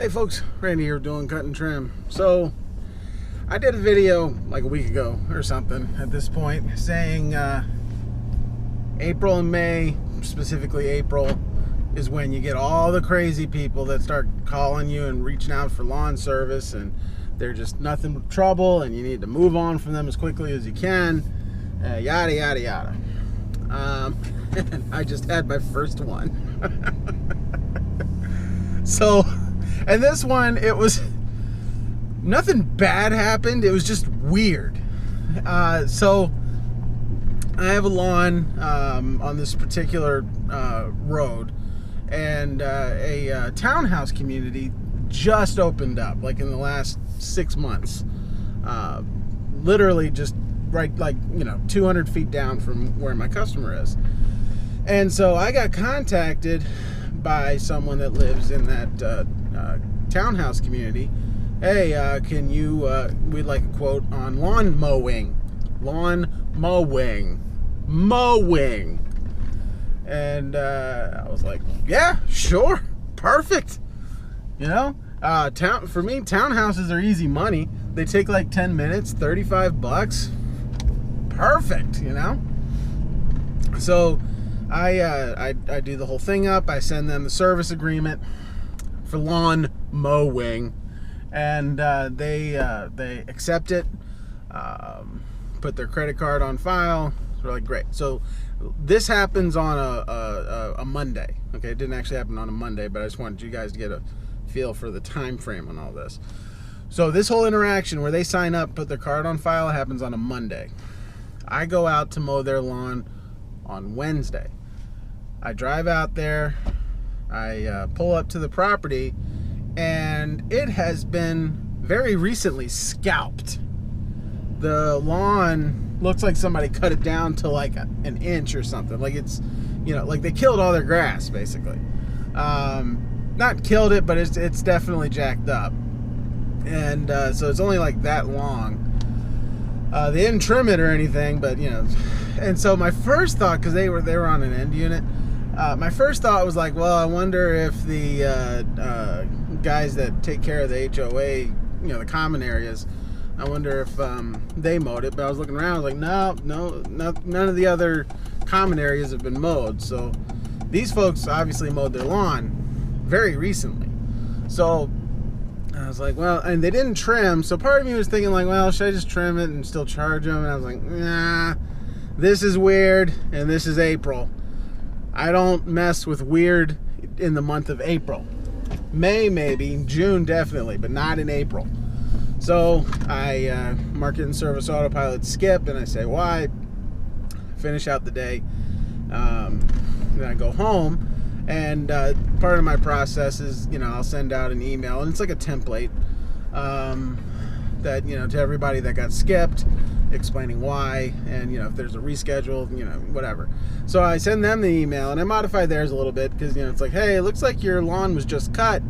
Hey folks, Randy here doing cut and trim. So I did a video like a week ago or something at this point saying April and May, specifically April, is when you get all the crazy people that start calling you and reaching out for lawn service, and they're just nothing but trouble and you need to move on from them as quickly as you can, yada yada yada. I just had my first one. So, and this one, it was nothing bad happened. It was just weird. So I have a lawn on this particular road, and a townhouse community just opened up, like in the last 6 months. Literally just right, like, 200 feet down from where my customer is. And so I got contacted by someone that lives in that townhouse community. Hey, can you, we'd like a quote on lawn mowing. And I was like, yeah, sure, perfect. For me, townhouses are easy money. They take like 10 minutes, $35. Perfect, So I do the whole thing up. I send them the service agreement for lawn mowing, and they accept it, put their credit card on file. We're like, great. So this happens on a Monday. Okay, it didn't actually happen on a Monday, but I just wanted you guys to get a feel for the time frame on all this. So this whole interaction where they sign up, put their card on file, happens on a Monday. I go out to mow their lawn on Wednesday. I drive out there, I pull up to the property, and it has been very recently scalped. The lawn looks like somebody cut it down to like an inch or something. Like it's, like they killed all their grass, basically. Not killed it, but it's definitely jacked up. And so it's only like that long. They didn't trim it or anything, but and so my first thought, because they were on an end unit, my first thought was like, well, I wonder if the guys that take care of the HOA, the common areas, I wonder if they mowed it. But I was looking around, I was like, no, none of the other common areas have been mowed. So these folks obviously mowed their lawn very recently. So I was like, well, and they didn't trim, so part of me was thinking like, well, should I just trim it and still charge them? And I was like, nah, this is weird, and this is April. I don't mess with weird in the month of April. May maybe, June definitely, but not in April. So I mark it in service autopilot skip, and I say why, finish out the day, then I go home. And part of my process is, I'll send out an email, and it's like a template that, to everybody that got skipped, explaining why, and, if there's a reschedule, whatever. So I send them the email, and I modify theirs a little bit because, it's like, hey, it looks like your lawn was just cut.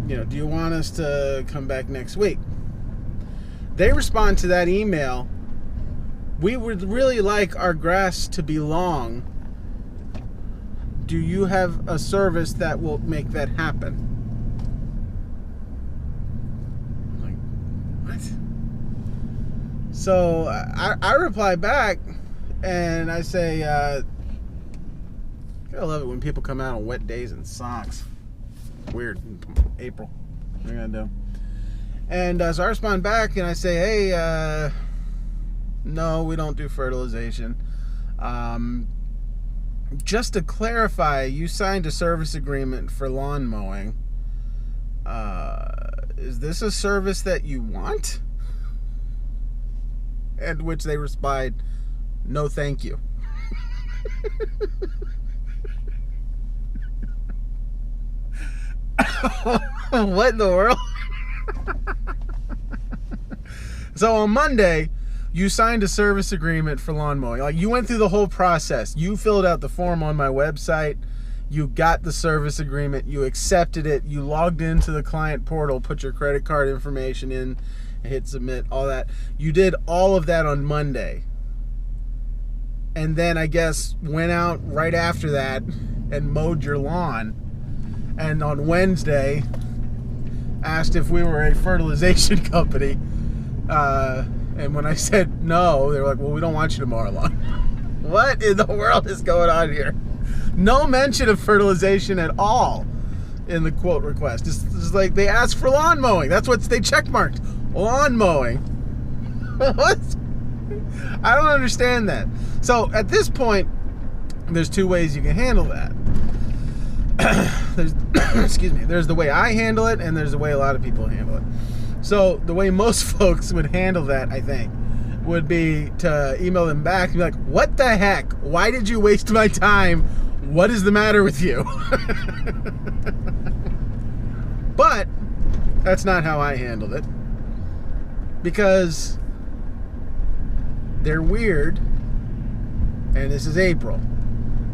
Do you want us to come back next week? They respond to that email, we would really like our grass to be long. Do you have a service that will make that happen? I'm like, what? So I reply back and I say, I love it when people come out on wet days in socks. Weird. April. What are you gonna do? And so I respond back and I say, hey, no, we don't do fertilization. Just to clarify, you signed a service agreement for lawn mowing. Is this a service that you want? And which they replied, no, thank you. What in the world? So on Monday, you signed a service agreement for lawn mowing. Like, you went through the whole process. You filled out the form on my website. You got the service agreement. You accepted it. You logged into the client portal, put your credit card information in, hit submit, all that. You did all of that on Monday. And then I guess went out right after that and mowed your lawn. and on Wednesday asked if we were a fertilization company. And when I said no, they were like, well, we don't want you tomorrow long. What in the world is going on here? No mention of fertilization at all in the quote request. It's like they asked for lawn mowing. That's what they checkmarked. Lawn mowing. What? I don't understand that. So at this point, there's two ways you can handle that. Excuse me. There's the way I handle it, and there's the way a lot of people handle it. So the way most folks would handle that, I think, would be to email them back and be like, what the heck? Why did you waste my time? What is the matter with you? But that's not how I handled it. Because they're weird, and this is April.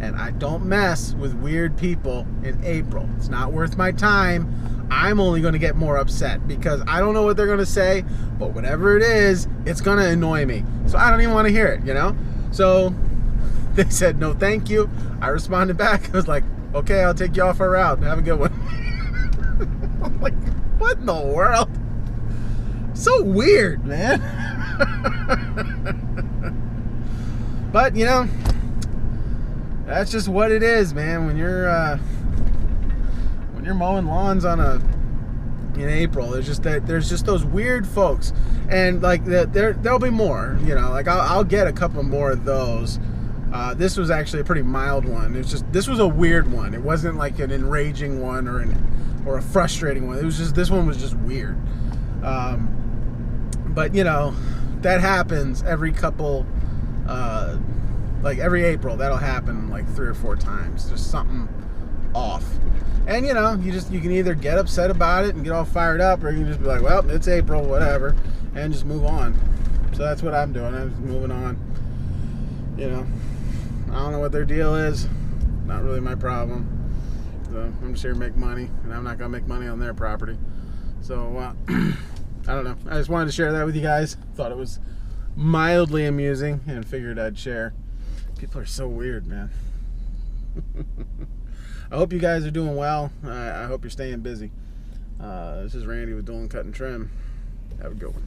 And I don't mess with weird people in April. It's not worth my time. I'm only going to get more upset because I don't know what they're going to say, but whatever it is, it's going to annoy me. So I don't even want to hear it, you know? So they said, no, thank you. I responded back. I was like, okay, I'll take you off our route. Have a good one. I'm like, what in the world? So weird, man. But, you know, that's just what it is, man. When you're mowing lawns in April, there's just those weird folks, and like there'll be more. You know, like I'll get a couple more of those. This was actually a pretty mild one. This was a weird one. It wasn't like an enraging one or a frustrating one. It was just, this one was just weird. But you know, that happens every couple. Like every April, that'll happen like 3 or 4 times. Just something off. And you know, you can either get upset about it and get all fired up, or you can just be like, well, it's April, whatever, and just move on. So that's what I'm doing. I'm just moving on. You know, I don't know what their deal is. Not really my problem. So I'm just here to make money, and I'm not gonna make money on their property. So I don't know. I just wanted to share that with you guys. Thought it was mildly amusing, and figured I'd share. People are so weird, man. I hope you guys are doing well. I hope you're staying busy. This is Randy with Dolan Cut and Trim. Have a good one.